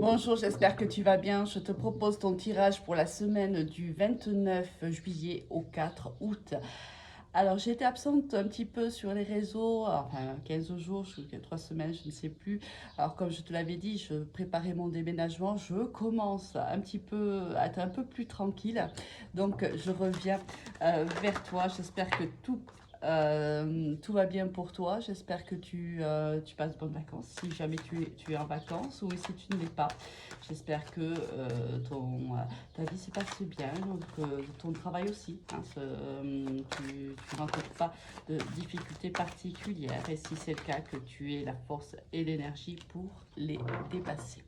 Bonjour, j'espère que tu vas bien. Je te propose ton tirage pour la semaine du 29 juillet au 4 août. Alors, j'ai été absente un petit peu sur les réseaux, enfin 15 jours, 3 semaines, je ne sais plus. Alors, comme je te l'avais dit, je préparais mon déménagement. Je commence un petit peu à être un peu plus tranquille. Donc, je reviens vers toi. J'espère que tout va bien pour toi. J'espère que tu passes de bonnes vacances si jamais tu es en vacances ou si tu ne l'es pas. J'espère que ta vie se passe bien, donc ton travail aussi. Hein, tu ne rencontres pas de difficultés particulières et si c'est le cas, que tu aies la force et l'énergie pour les dépasser.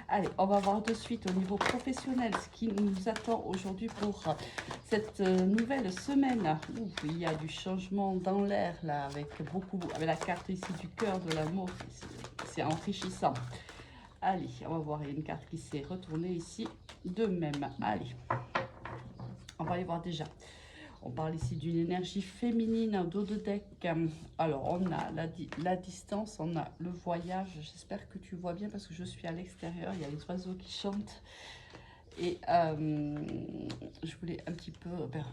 Allez, on va voir de suite au niveau professionnel ce qui nous attend aujourd'hui pour cette nouvelle semaine où il y a du changement dans l'air là avec la carte ici du cœur de l'amour. C'est enrichissant. Allez, on va voir, il y a une carte qui s'est retournée ici de même. Allez, on va aller voir déjà. On parle ici d'une énergie féminine au dos de deck. Alors, on a la distance, on a le voyage. J'espère que tu vois bien parce que je suis à l'extérieur. Il y a les oiseaux qui chantent. Et je voulais un petit peu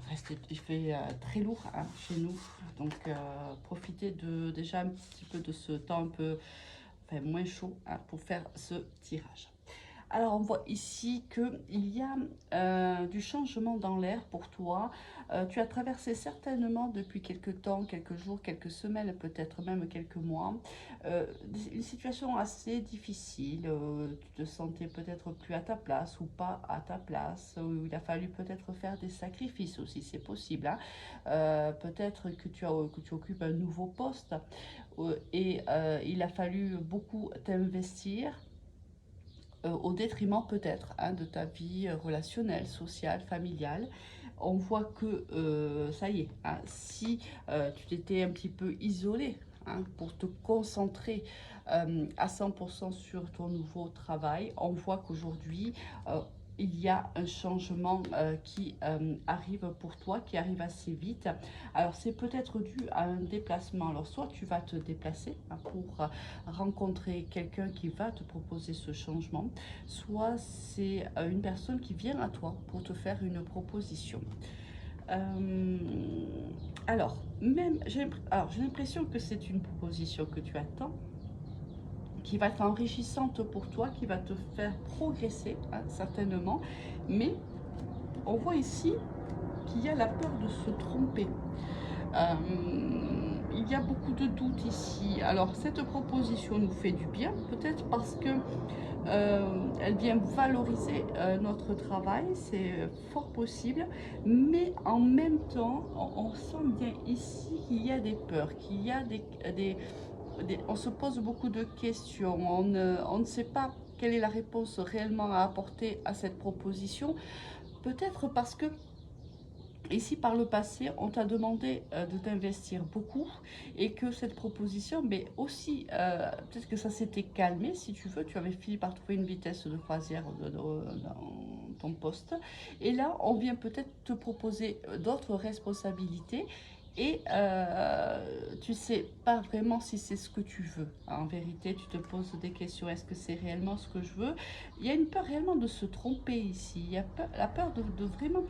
rester. Il fait très lourd hein, chez nous. Donc, profiter déjà un petit peu de ce temps un peu moins chaud hein, pour faire ce tirage. Alors, on voit ici qu'il y a du changement dans l'air pour toi. Tu as traversé certainement depuis quelques temps, quelques jours, quelques semaines, peut-être même quelques mois, euh, une situation assez difficile. Tu te sentais peut-être plus à ta place ou pas à ta place, où il a fallu peut-être faire des sacrifices aussi, c'est possible. Hein. Peut-être que tu occupes un nouveau poste et il a fallu beaucoup t'investir au détriment peut-être hein, de ta vie relationnelle, sociale, familiale. On voit que ça y est, hein, si tu t'étais un petit peu isolé hein, pour te concentrer à 100% sur ton nouveau travail, on voit qu'aujourd'hui, il y a un changement qui arrive pour toi, qui arrive assez vite. Alors c'est peut-être dû à un déplacement. Alors soit tu vas te déplacer hein, pour rencontrer quelqu'un qui va te proposer ce changement, soit c'est une personne qui vient à toi pour te faire une proposition. Euh, j'ai l'impression que c'est une proposition que tu attends, qui va être enrichissante pour toi, qui va te faire progresser, hein, certainement. Mais on voit ici qu'il y a la peur de se tromper. Euh, il y a beaucoup de doutes ici. Alors, cette proposition nous fait du bien, peut-être parce que elle vient valoriser notre travail, c'est fort possible, mais en même temps, on sent bien ici qu'il y a des peurs, qu'il y a on se pose beaucoup de questions, on ne sait pas quelle est la réponse réellement à apporter à cette proposition, peut-être parce que ici, par le passé, on t'a demandé de t'investir beaucoup et que cette proposition, mais aussi, peut-être que ça s'était calmé, si tu veux, tu avais fini par trouver une vitesse de croisière dans ton poste. Et là, on vient peut-être te proposer d'autres responsabilités et tu sais pas vraiment si c'est ce que tu veux. En vérité, tu te poses des questions, est-ce que c'est réellement ce que je veux? Il y a une peur réellement de se tromper ici, il y a la peur de vraiment...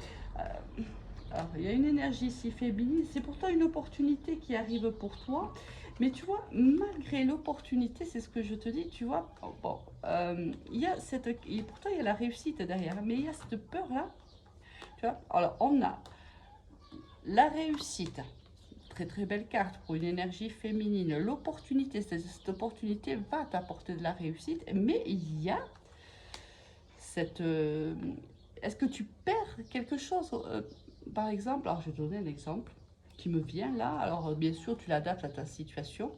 alors, il y a une énergie si féminine, c'est pourtant une opportunité qui arrive pour toi. Mais tu vois, malgré l'opportunité, c'est ce que je te dis, tu vois, oh, bon, il y a pourtant il y a la réussite derrière, mais il y a cette peur-là, tu vois. Alors, on a la réussite, très très belle carte pour une énergie féminine. L'opportunité, cette opportunité va t'apporter de la réussite, mais il y a cette... est-ce que tu perds quelque chose par exemple, alors je vais te donner un exemple qui me vient là. Alors bien sûr, tu l'adaptes à ta situation.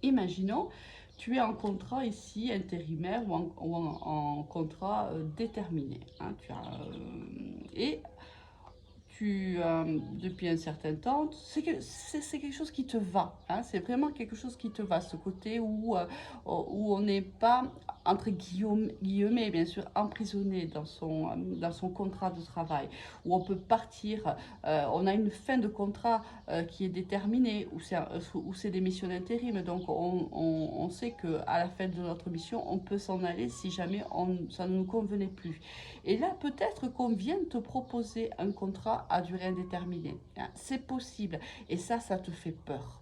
Imaginons, tu es en contrat ici intérimaire ou en contrat déterminé. Hein, et depuis un certain temps, c'est quelque chose qui te va. Hein, c'est vraiment quelque chose qui te va, ce côté où on n'est pas, entre guillemets, bien sûr, emprisonné dans son contrat de travail, où on peut partir, on a une fin de contrat qui est déterminée, où c'est des missions d'intérim. Donc, on sait qu'à la fin de notre mission, on peut s'en aller si jamais ça ne nous convenait plus. Et là, peut-être qu'on vient te proposer un contrat à durée indéterminée. Hein, c'est possible. Et ça te fait peur.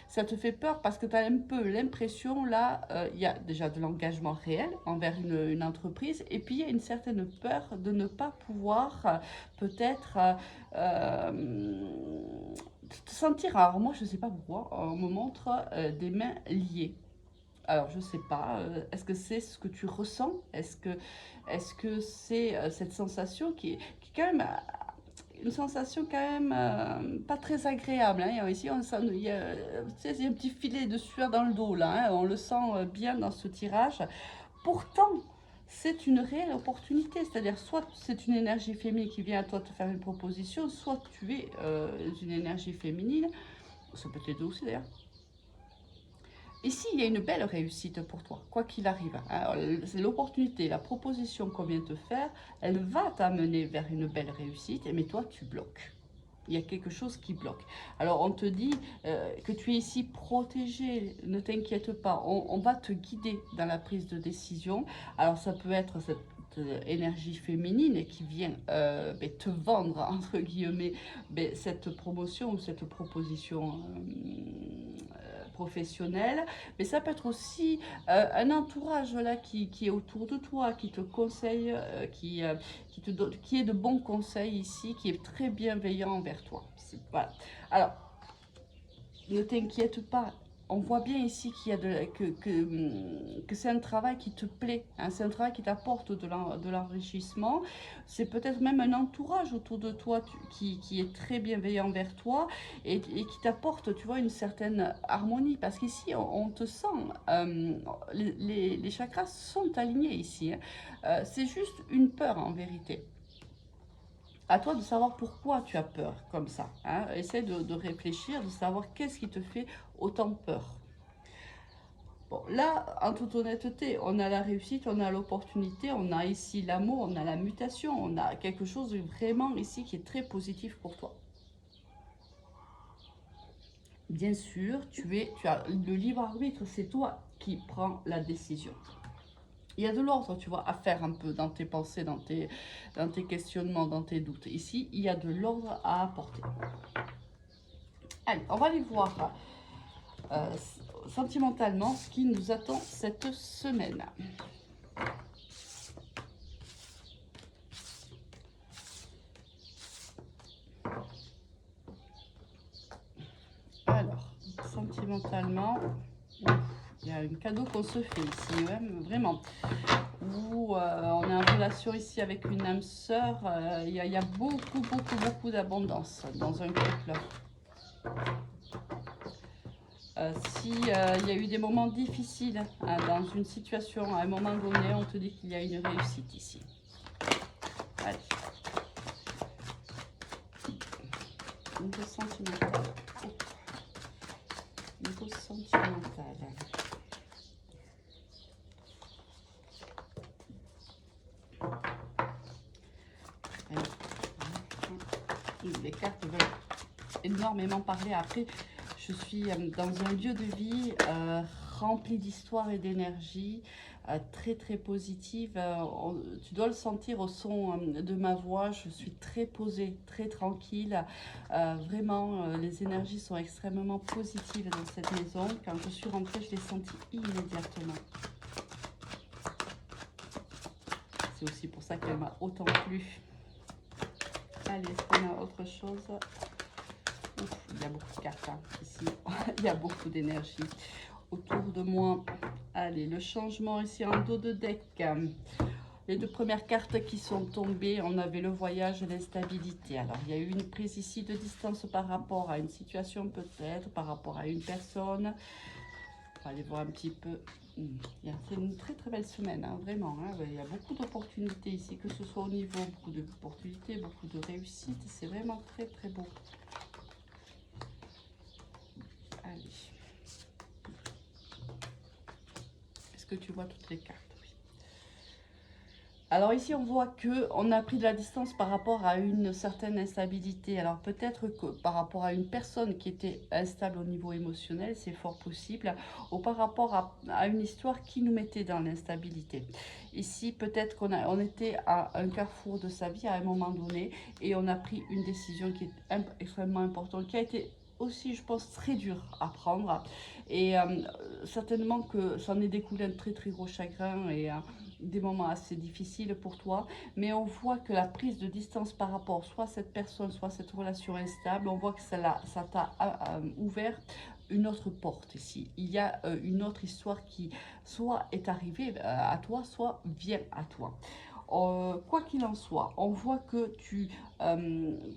Ça te fait peur parce que tu as un peu l'impression, là, il y a déjà de l'engagement réel envers une entreprise, et puis il y a une certaine peur de ne pas pouvoir peut-être te sentir. Alors moi, je ne sais pas pourquoi, on me montre des mains liées. Alors, je ne sais pas, est-ce que c'est ce que tu ressens? Est-ce que c'est cette sensation qui est quand même une sensation quand même pas très agréable. Hein. Ici, il y a, tu sais, il y a un petit filet de sueur dans le dos, là. Hein. On le sent bien dans ce tirage. Pourtant, c'est une réelle opportunité. C'est-à-dire, soit c'est une énergie féminine qui vient à toi te faire une proposition, soit tu es une énergie féminine. Ça peut être aussi, d'ailleurs. Ici, il y a une belle réussite pour toi, quoi qu'il arrive. C'est l'opportunité, la proposition qu'on vient te faire, elle va t'amener vers une belle réussite, mais toi, tu bloques. Il y a quelque chose qui bloque. Alors, on te dit que tu es ici protégé, ne t'inquiète pas, on va te guider dans la prise de décision. Alors, ça peut être cette énergie féminine qui vient te vendre, entre guillemets, cette promotion ou cette proposition professionnelle, mais ça peut être aussi un entourage là qui est autour de toi, qui te conseille, qui est de bons conseils ici, qui est très bienveillant envers toi. Voilà. Alors, ne t'inquiète pas. On voit bien ici qu'il y a que c'est un travail qui te plaît, hein, c'est un travail qui t'apporte de l'enrichissement. C'est peut-être même un entourage autour de toi qui est très bienveillant envers toi et qui t'apporte, tu vois, une certaine harmonie. Parce qu'ici, on te sent, les chakras sont alignés ici. Hein. C'est juste une peur en vérité. À toi de savoir pourquoi tu as peur comme ça. Hein. Essaie de réfléchir, de savoir qu'est-ce qui te fait autant peur. Bon, là, en toute honnêteté, on a la réussite, on a l'opportunité, on a ici l'amour, on a la mutation, on a quelque chose vraiment ici qui est très positif pour toi. Bien sûr, tu as le libre arbitre, c'est toi qui prends la décision. Il y a de l'ordre, tu vois, à faire un peu dans tes pensées, dans tes questionnements, dans tes doutes. Ici, il y a de l'ordre à apporter. Allez, on va aller voir sentimentalement ce qui nous attend cette semaine. Alors, sentimentalement, il y a un cadeau qu'on se fait ici, ouais, vraiment. Où on est en relation ici avec une âme sœur, il y a beaucoup d'abondance dans un couple. Si il y a eu des moments difficiles dans une situation, à un moment donné, on te dit qu'il y a une réussite ici. Allez. Niveau sentimental. Niveau sentimental. Les cartes veulent énormément parler. Après, je suis dans un lieu de vie rempli d'histoire et d'énergie, très positive. Tu dois le sentir au son de ma voix. Je suis très posée, très tranquille. Vraiment, les énergies sont extrêmement positives dans cette maison. Quand je suis rentrée, je l'ai senti immédiatement. C'est aussi pour ça qu'elle m'a autant plu. Allez, est-ce qu'on a autre chose? Ouf, il y a beaucoup de cartes hein, ici. Il y a beaucoup d'énergie autour de moi. Allez, le changement ici en dos de deck. Les deux premières cartes qui sont tombées, on avait le voyage et l'instabilité. Alors, il y a eu une prise ici de distance par rapport à une situation peut-être, par rapport à une personne. On va aller voir un petit peu C'est une très très belle semaine, hein, vraiment. Hein. Il y a beaucoup d'opportunités ici, que ce soit au niveau, beaucoup d'opportunités, beaucoup de réussite. C'est vraiment très très beau. Allez. Est-ce que tu vois toutes les cartes? Alors ici, on voit que on a pris de la distance par rapport à une certaine instabilité. Alors peut-être que par rapport à une personne qui était instable au niveau émotionnel, c'est fort possible, ou par rapport à une histoire qui nous mettait dans l'instabilité. Ici, peut-être on était à un carrefour de sa vie à un moment donné et on a pris une décision qui est extrêmement importante, qui a été aussi, je pense, très dur à prendre. Et certainement que ça en est découlé un très très gros chagrin et des moments assez difficiles pour toi, mais on voit que la prise de distance par rapport soit à cette personne, soit à cette relation instable, on voit que ça t'a ouvert une autre porte ici. Il y a une autre histoire qui soit est arrivée à toi, soit vient à toi. Quoi qu'il en soit, on voit que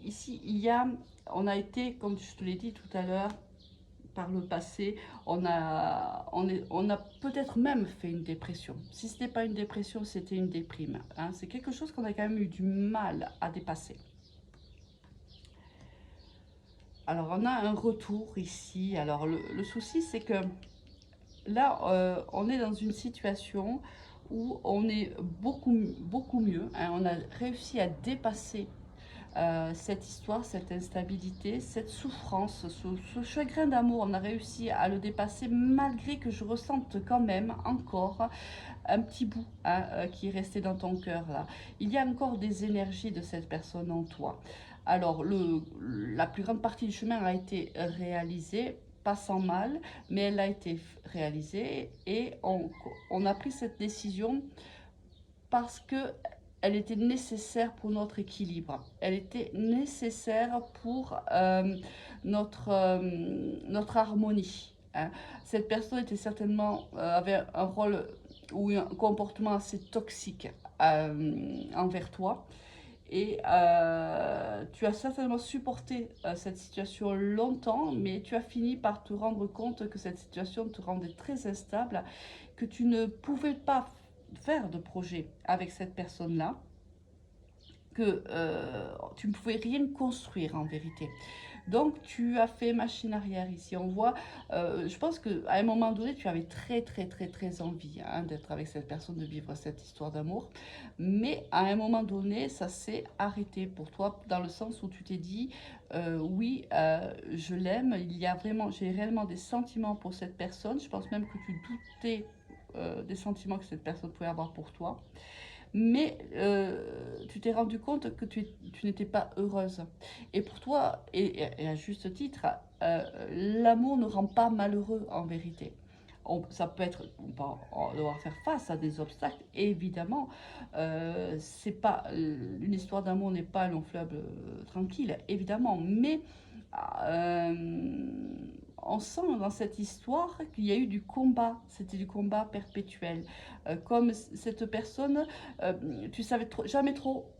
ici, on a été, comme je te l'ai dit tout à l'heure, par le passé, on a peut-être même fait une dépression. Si ce n'est pas une dépression, c'était une déprime. Hein. C'est quelque chose qu'on a quand même eu du mal à dépasser. Alors, on a un retour ici. Alors, le souci, c'est que là, on est dans une situation où on est beaucoup mieux. Hein. On a réussi à dépasser cette histoire, cette instabilité, cette souffrance, ce chagrin d'amour, on a réussi à le dépasser malgré que je ressente quand même encore un petit bout hein, qui est resté dans ton cœur là. Il y a encore des énergies de cette personne en toi. Alors la plus grande partie du chemin a été réalisée, pas sans mal, mais elle a été réalisée et on a pris cette décision parce que elle était nécessaire pour notre équilibre. Elle était nécessaire pour notre harmonie. Hein. Cette personne était certainement, avait un rôle ou un comportement assez toxique envers toi. Et tu as certainement supporté cette situation longtemps, mais tu as fini par te rendre compte que cette situation te rendait très instable, que tu ne pouvais pas faire de projet avec cette personne-là, que tu ne pouvais rien construire en vérité. Donc tu as fait machine arrière ici. On voit, je pense qu'à un moment donné, tu avais très envie hein, d'être avec cette personne, de vivre cette histoire d'amour. Mais à un moment donné, ça s'est arrêté pour toi dans le sens où tu t'es dit, oui, je l'aime. J'ai réellement des sentiments pour cette personne. Je pense même que tu doutais des sentiments que cette personne pouvait avoir pour toi. Mais tu t'es rendu compte que tu n'étais pas heureuse. Et pour toi, et à juste titre, l'amour ne rend pas malheureux en vérité. Ça peut être, on peut devoir faire face à des obstacles, évidemment. C'est pas, une histoire d'amour n'est pas un long fleuve tranquille, évidemment. Mais euh, on sent dans cette histoire qu'il y a eu du combat, c'était du combat perpétuel. Comme cette personne, tu savais jamais trop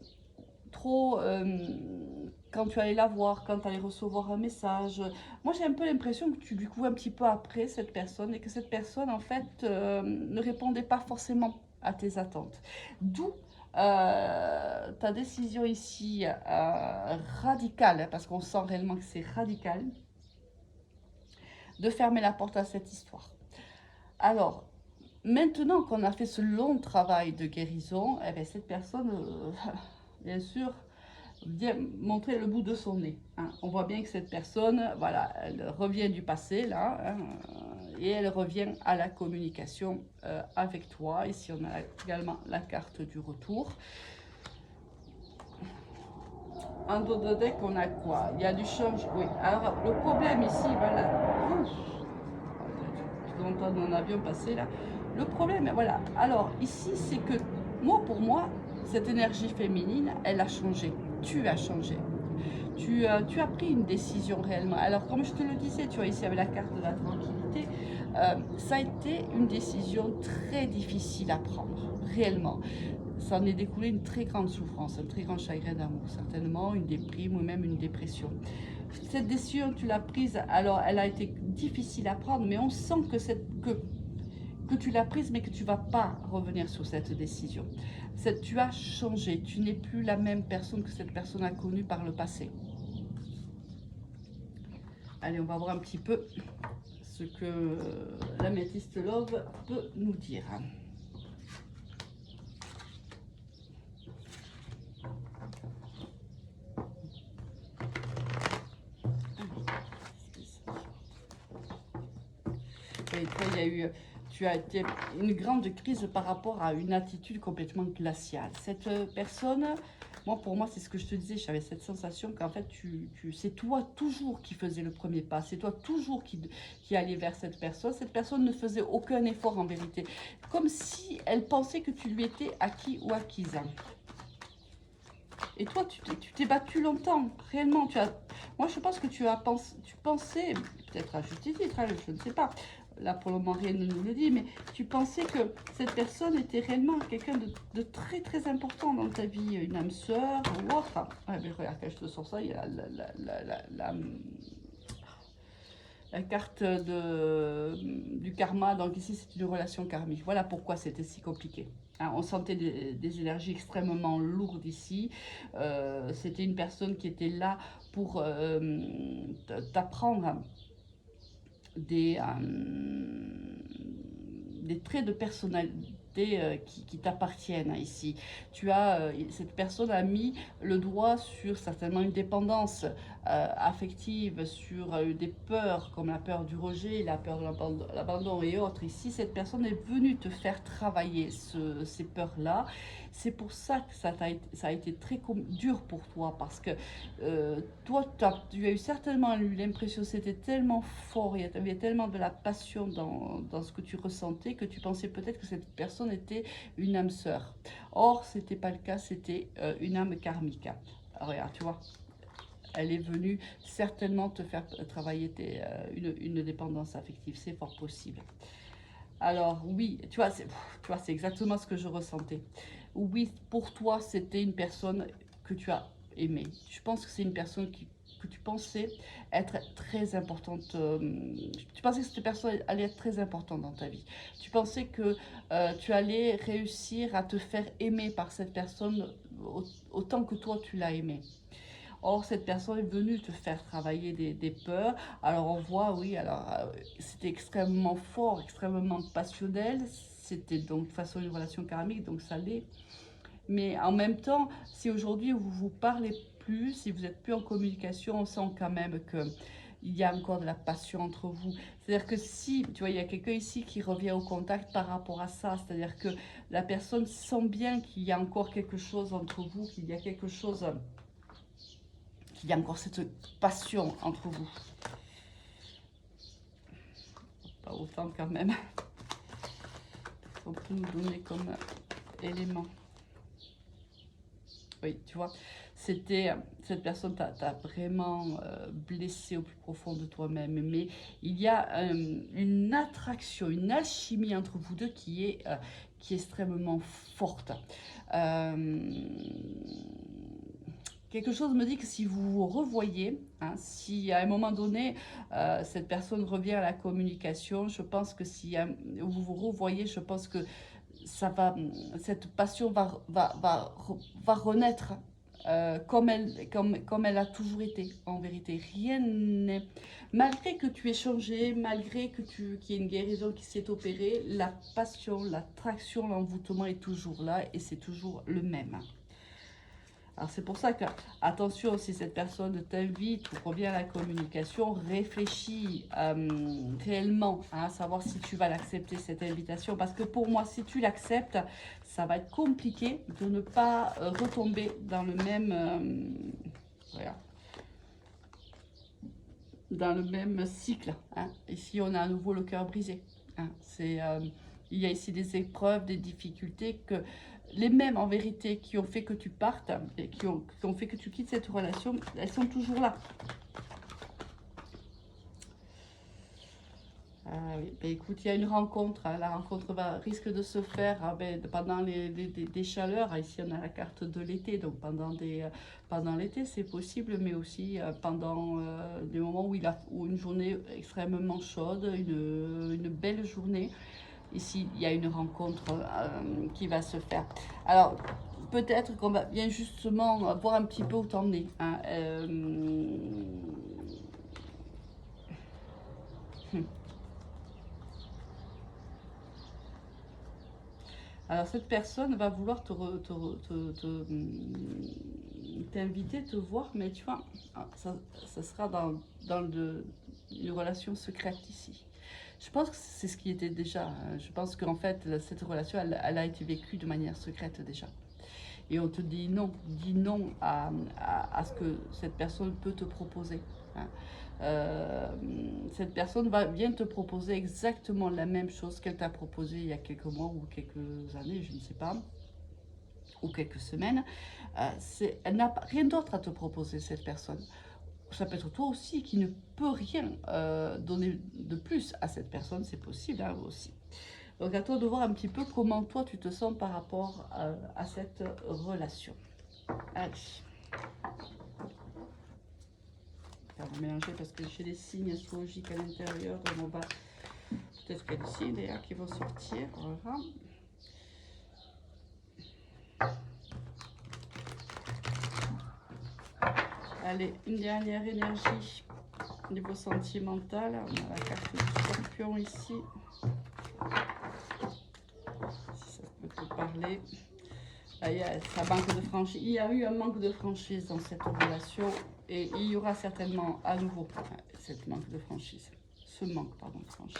quand tu allais la voir, quand tu allais recevoir un message. Moi, j'ai un peu l'impression que tu découvres un petit peu après cette personne et que cette personne, en fait, ne répondait pas forcément à tes attentes. D'où ta décision ici radicale, parce qu'on sent réellement que c'est radical, de fermer la porte à cette histoire. Alors, maintenant qu'on a fait ce long travail de guérison, eh bien, cette personne, bien sûr, vient montrer le bout de son nez. Hein. On voit bien que cette personne, voilà, elle revient du passé, là, hein, et elle revient à la communication avec toi. Ici, on a également la carte du retour. En dos de deck, on a quoi? Il y a du change. Oui, alors le problème ici, voilà. Ouf. Tu dois entendre mon avion passer là. Le problème, voilà. Alors ici, c'est que moi, pour moi, cette énergie féminine, elle a changé. Tu as changé. Tu as pris une décision réellement. Alors, comme je te le disais, tu vois, ici avec la carte de la tranquillité, ça a été une décision très difficile à prendre, réellement. Ça en est découlé une très grande souffrance, un très grand chagrin d'amour, certainement, une déprime ou même une dépression. Cette décision, tu l'as prise, alors elle a été difficile à prendre, mais on sent que tu l'as prise, mais que tu ne vas pas revenir sur cette décision. Tu as changé, tu n'es plus la même personne que cette personne a connue par le passé. Allez, on va voir un petit peu ce que l'améthyste Love peut nous dire. Et toi, tu as été une grande crise par rapport à une attitude complètement glaciale. Cette personne, pour moi, c'est ce que je te disais, j'avais cette sensation qu'en fait, c'est toi toujours qui faisais le premier pas, c'est toi toujours qui allais vers cette personne. Cette personne ne faisait aucun effort en vérité, comme si elle pensait que tu lui étais acquis ou acquise. Et toi, tu t'es battu longtemps, réellement. Moi, je pense que tu pensais, peut-être à juste titre, hein, je ne sais pas, là pour le moment rien ne nous le dit, mais tu pensais que cette personne était réellement quelqu'un de très très important dans ta vie, une âme sœur ou autre. Ah, mais regarde, quand je te sors ça, il y a la carte du karma, donc ici c'est une relation karmique. Voilà pourquoi c'était si compliqué. Hein, on sentait des énergies extrêmement lourdes ici. C'était une personne qui était là pour t'apprendre des traits de personnalité qui t'appartiennent ici. Cette personne a mis le doigt sur certainement une dépendance affective, sur des peurs comme la peur du rejet, la peur de l'abandon et autres. Ici, cette personne est venue te faire travailler ces peurs-là. C'est pour ça que ça a été très dur pour toi, parce que toi, tu as eu certainement eu l'impression que c'était tellement fort, il y avait tellement de la passion dans ce que tu ressentais, que tu pensais peut-être que cette personne était une âme sœur. Or, ce n'était pas le cas, c'était une âme karmique. Alors, regarde, tu vois, elle est venue certainement te faire travailler une dépendance affective, c'est fort possible. Alors oui, tu vois, c'est exactement ce que je ressentais. Oui, pour toi, c'était une personne que tu as aimée. Je pense que c'est une personne que tu pensais être très importante. Tu pensais que cette personne allait être très importante dans ta vie. Tu pensais que tu allais réussir à te faire aimer par cette personne autant que toi tu l'as aimée. Or, cette personne est venue te faire travailler des peurs. Alors, on voit, oui, alors, c'était extrêmement fort, extrêmement passionnel. C'était donc de toute façon une relation karmique, donc ça l'est. Mais en même temps, si aujourd'hui vous vous parlez plus, si vous n'êtes plus en communication, on sent quand même que il y a encore de la passion entre vous. C'est-à-dire que si, tu vois, il y a quelqu'un ici qui revient au contact par rapport à ça, c'est-à-dire que la personne sent bien qu'il y a encore quelque chose entre vous, qu'il y a quelque chose, qu'il y a encore cette passion entre vous. Pas autant quand même. On peut nous donner comme élément. Oui, tu vois, cette personne t'a vraiment blessé au plus profond de toi-même. Mais il y a une attraction, une alchimie entre vous deux qui est extrêmement forte. Quelque chose me dit que si vous vous revoyez, hein, si à un moment donné, cette personne revient à la communication, je pense que si vous vous revoyez, je pense que cette passion va renaître comme elle a toujours été, en vérité. Rien n'est... Malgré que tu aies changé, malgré qu'il y ait une guérison qui s'est opérée, la passion, l'attraction, l'envoûtement est toujours là et c'est toujours le même. Alors c'est pour ça que, attention, si cette personne t'invite ou revient à la communication, réfléchis réellement à savoir si tu vas l'accepter, cette invitation. Parce que pour moi, si tu l'acceptes, ça va être compliqué de ne pas retomber dans le même, voilà, dans le même cycle. Hein. Ici, on a à nouveau le cœur brisé. Hein. Il y a ici des épreuves, des difficultés que les mêmes en vérité qui ont fait que tu partes et qui ont fait que tu quittes cette relation, elles sont toujours là. Ah oui, ben écoute, il y a une rencontre. Hein. La rencontre risque de se faire pendant des chaleurs. Ici, on a la carte de l'été, donc pendant l'été, c'est possible, mais aussi pendant des moments où une journée extrêmement chaude, une belle journée. ici, il y a une rencontre qui va se faire. Alors, peut-être qu'on va bien justement voir un petit peu où t'en es. Hein. Alors, cette personne va vouloir t'inviter, te voir, mais tu vois, ça sera dans une relation secrète ici. Je pense que c'est ce qui était déjà. Je pense qu'en fait, cette relation, elle a été vécue de manière secrète déjà. Et on te dit non, dis non à ce que cette personne peut te proposer. Hein. Cette personne vient te proposer exactement la même chose qu'elle t'a proposé il y a quelques mois ou quelques années, je ne sais pas, ou quelques semaines. Elle n'a rien d'autre à te proposer, cette personne. Ça peut être toi aussi qui ne peux rien donner de plus à cette personne, c'est possible hein, aussi. Donc à toi de voir un petit peu comment toi tu te sens par rapport à cette relation. Allez. On va mélanger parce que j'ai des signes astrologiques à l'intérieur. Donc on va peut-être qu'il y a des signes d'ailleurs qui vont sortir. Voilà. Allez, une dernière énergie au niveau sentimental. On a la carte du scorpion ici. Si ça peut te parler. Là, il y a sa manque de franchise. Il y a eu un manque de franchise dans cette relation et il y aura certainement à nouveau cette manque de franchise. Ce manque, pardon, de franchise.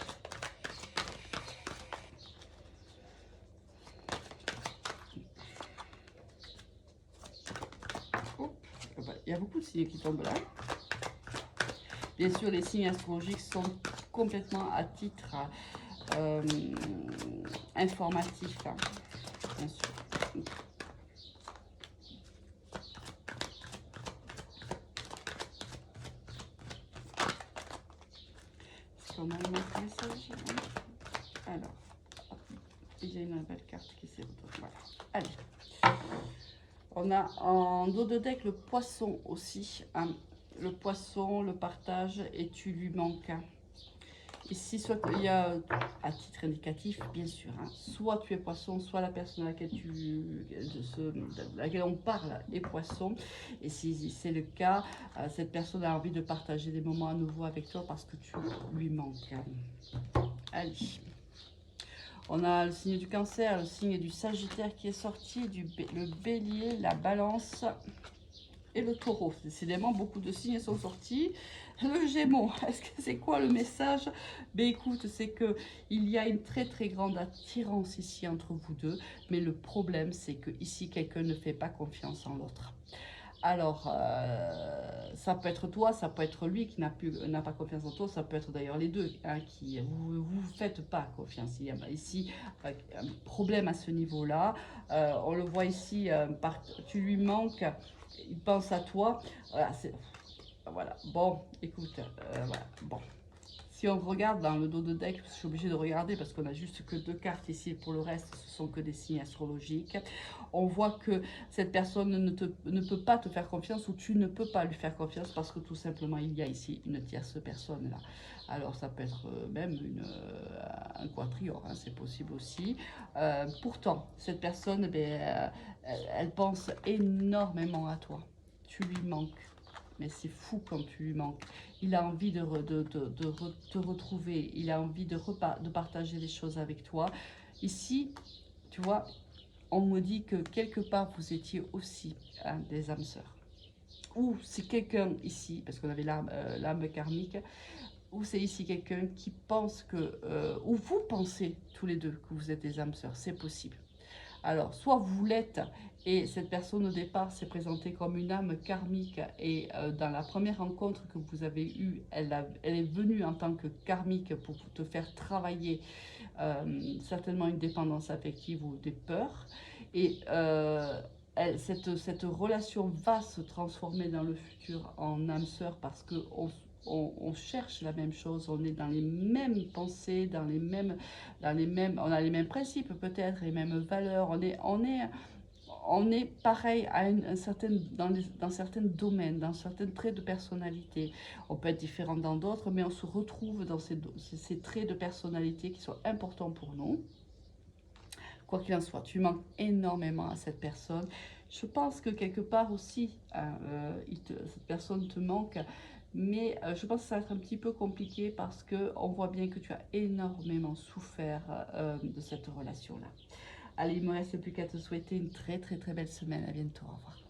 Il y a beaucoup de signes qui tombent là. Bien sûr, les signes astrologiques sont complètement à titre informatif, hein, bien sûr. Est-ce qu'on a une autre message? Alors, il y a une belle carte qui s'est retournée. Voilà. Allez. On a en dos de deck le poisson aussi. Hein. Le poisson, le partage et tu lui manques. Ici, soit il y a, à titre indicatif, bien sûr, hein, soit tu es poisson, soit la personne à laquelle, laquelle on parle est poisson. Et si c'est le cas, cette personne a envie de partager des moments à nouveau avec toi parce que tu lui manques. Allez. On a le signe du cancer, le signe du sagittaire qui est sorti, le bélier, la balance et le taureau. Décidément, beaucoup de signes sont sortis. Le gémeaux, est-ce que c'est quoi le message? Ben écoute, c'est que il y a une très très grande attirance ici entre vous deux, mais le problème c'est que ici quelqu'un ne fait pas confiance en l'autre. Alors, ça peut être toi, ça peut être lui qui n'a pas confiance en toi, ça peut être d'ailleurs les deux, hein, qui vous faites pas confiance. Il y a ici un problème à ce niveau-là. On le voit ici, tu lui manques, il pense à toi. Voilà, voilà. Bon, écoute, voilà, bon. Si on regarde dans le dos de deck, je suis obligée de regarder parce qu'on a juste que 2 cartes ici. Pour le reste, ce sont que des signes astrologiques. On voit que cette personne ne peut pas te faire confiance ou tu ne peux pas lui faire confiance parce que tout simplement, il y a ici une tierce personne là. Alors, ça peut être même un quatrior, hein, c'est possible aussi. Pourtant, cette personne, elle pense énormément à toi. Tu lui manques. Mais c'est fou quand tu lui manques. Il a envie de te retrouver. Il a envie de partager des choses avec toi. Ici, tu vois, on me dit que quelque part, vous étiez aussi des âmes sœurs. Ou c'est quelqu'un ici, parce qu'on avait l'âme karmique, ou c'est ici quelqu'un qui pense que, ou vous pensez tous les deux que vous êtes des âmes sœurs. C'est possible. Alors, soit vous l'êtes, et cette personne au départ s'est présentée comme une âme karmique, et dans la première rencontre que vous avez eue, elle est venue en tant que karmique pour te faire travailler certainement une dépendance affective ou des peurs. Et cette relation va se transformer dans le futur en âme sœur parce qu'on on cherche la même chose, on est dans les mêmes pensées, on a les mêmes principes peut-être, les mêmes valeurs, on est pareil à dans certains domaines, dans certains traits de personnalité. On peut être différent dans d'autres, mais on se retrouve dans ces traits de personnalité qui sont importants pour nous. Quoi qu'il en soit, tu manques énormément à cette personne. Je pense que quelque part aussi, hein, cette personne te manque, mais je pense que ça va être un petit peu compliqué parce que on voit bien que tu as énormément souffert de cette relation-là. Allez, il ne me reste plus qu'à te souhaiter une très très très belle semaine. À bientôt, au revoir.